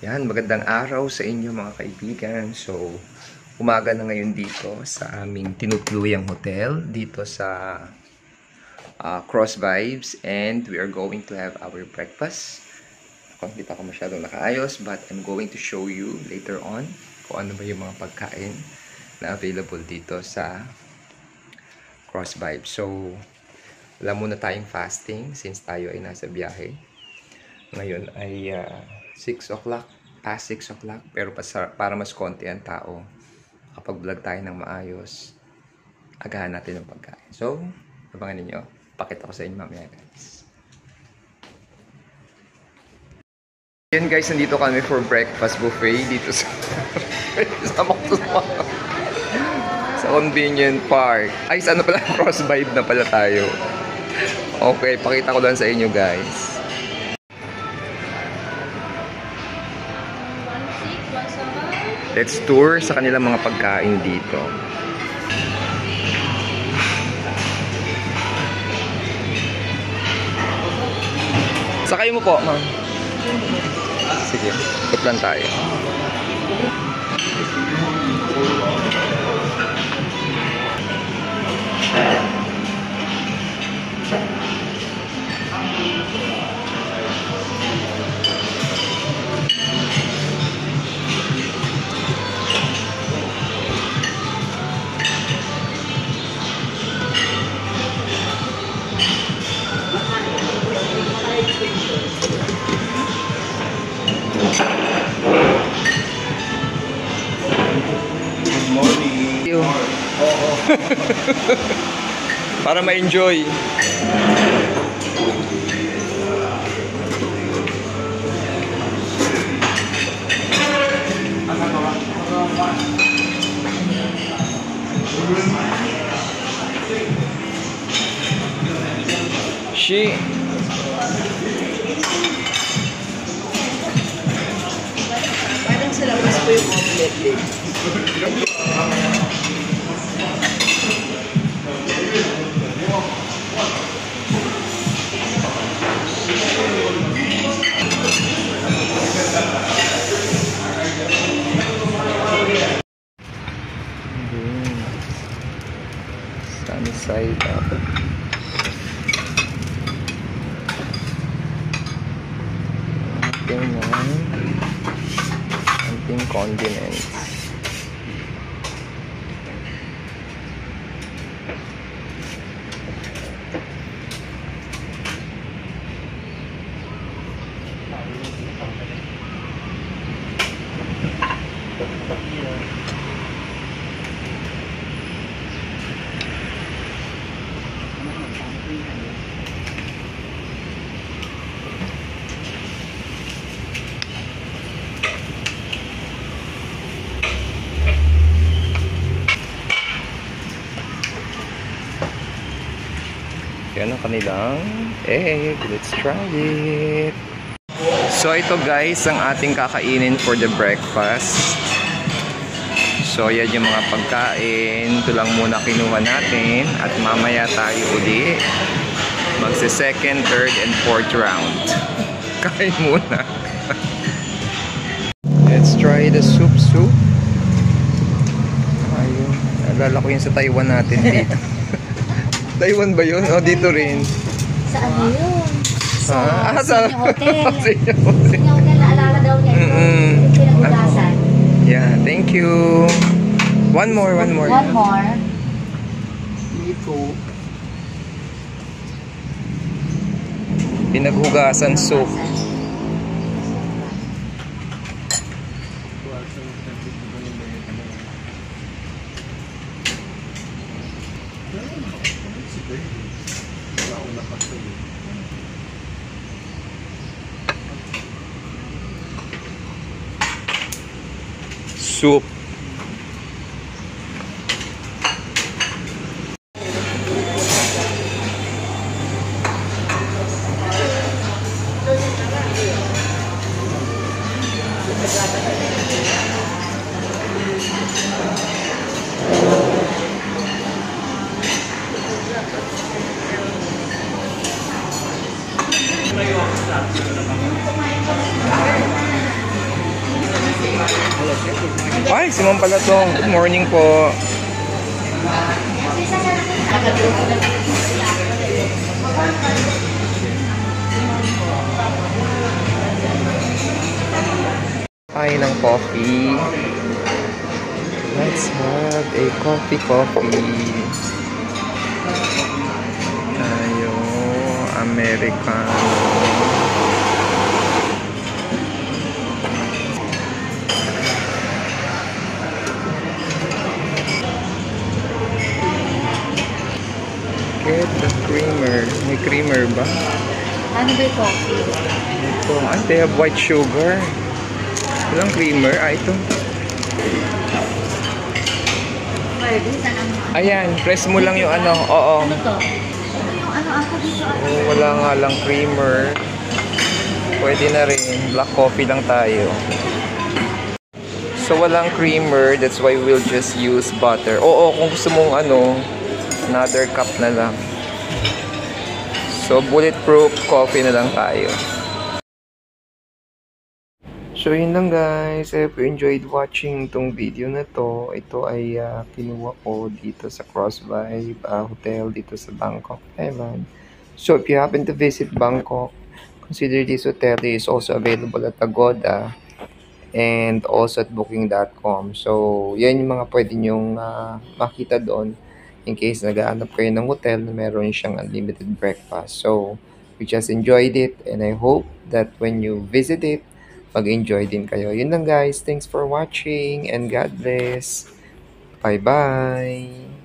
Yan, magandang araw sa inyo mga kaibigan. So, umaga na ngayon dito sa aming tinutluyang hotel dito sa Cross Vibes, and we are going to have our breakfast. Hindi pa ako masyadong nakaayos, but I'm going to show you later on kung ano ba yung mga pagkain na available dito sa Cross Vibes. So, wala muna tayong fasting since tayo ay nasa biyahe. Ngayon ay 6 o'clock, past 6 o'clock, pero para mas konti ang tao, kapag vlog tayo ng maayos, agahan natin ng pagkain. So, abangan ninyo. Pakita ko sa inyo mamaya, guys. Yan guys, nandito kami for breakfast buffet dito sa sa convenient park. Ay, ano pala, Cross Vibe na pala tayo. Okay, pakita ko lang sa inyo guys. Let's tour sa kanilang mga pagkain dito. Sakay mo po, ma'am. Sige, ikot lang tayo. Para ma-enjoy. Parang sa labas po yung omelette. Sunny side up. Ating condiments. Yan ang kanilang egg. Let's try it. So ito guys, ang ating kakainin for the breakfast. So yan yung mga pagkain. Ito lang muna kinuha natin. At mamaya tayo uli magse-second, third, and fourth round. Kain muna. Let's try the soup. Ayun. Nalala ko yun sa Taiwan natin dito. Taiwan ba yun? O, dito rin. Sa ano yun? Sa Senior Hotel. Senior Hotel, naalala daw niya ito. Pinagugasan. Yeah, thank you. One more. One more. Dito. Pinaghugasan soup. Soup. Ay, si Ma'am pala to. Good morning po. Ay, ng coffee. Let's have a coffee. Tayo, Americano. Get the creamer. May creamer ba? Ano ba yung coffee? Ito. Ah, they have white sugar. Walang creamer. Ah, ito. Ayan, press mo lang yung ano. Oo. Ano to? Yung ano ako dito? Oh, wala nga lang creamer. Pwede na rin. Black coffee lang tayo. So, walang creamer. That's why we'll just use butter. Oo, kung gusto mong ano, another cup na lang. So, bulletproof coffee na lang tayo. So, yun lang guys. If you enjoyed watching itong video na to, ito ay kinuha ko dito sa Cross Vibe Hotel dito sa Bangkok, Thailand. So, if you happen to visit Bangkok, consider this hotel is also available at Agoda and also at booking.com. So, yan yung mga pwede nyong makita doon in case nag-aanap kayo ng hotel na meron siyang unlimited breakfast. So, we just enjoyed it and I hope that when you visit it, mag-enjoy din kayo. Yun lang guys. Thanks for watching and God bless. Bye-bye.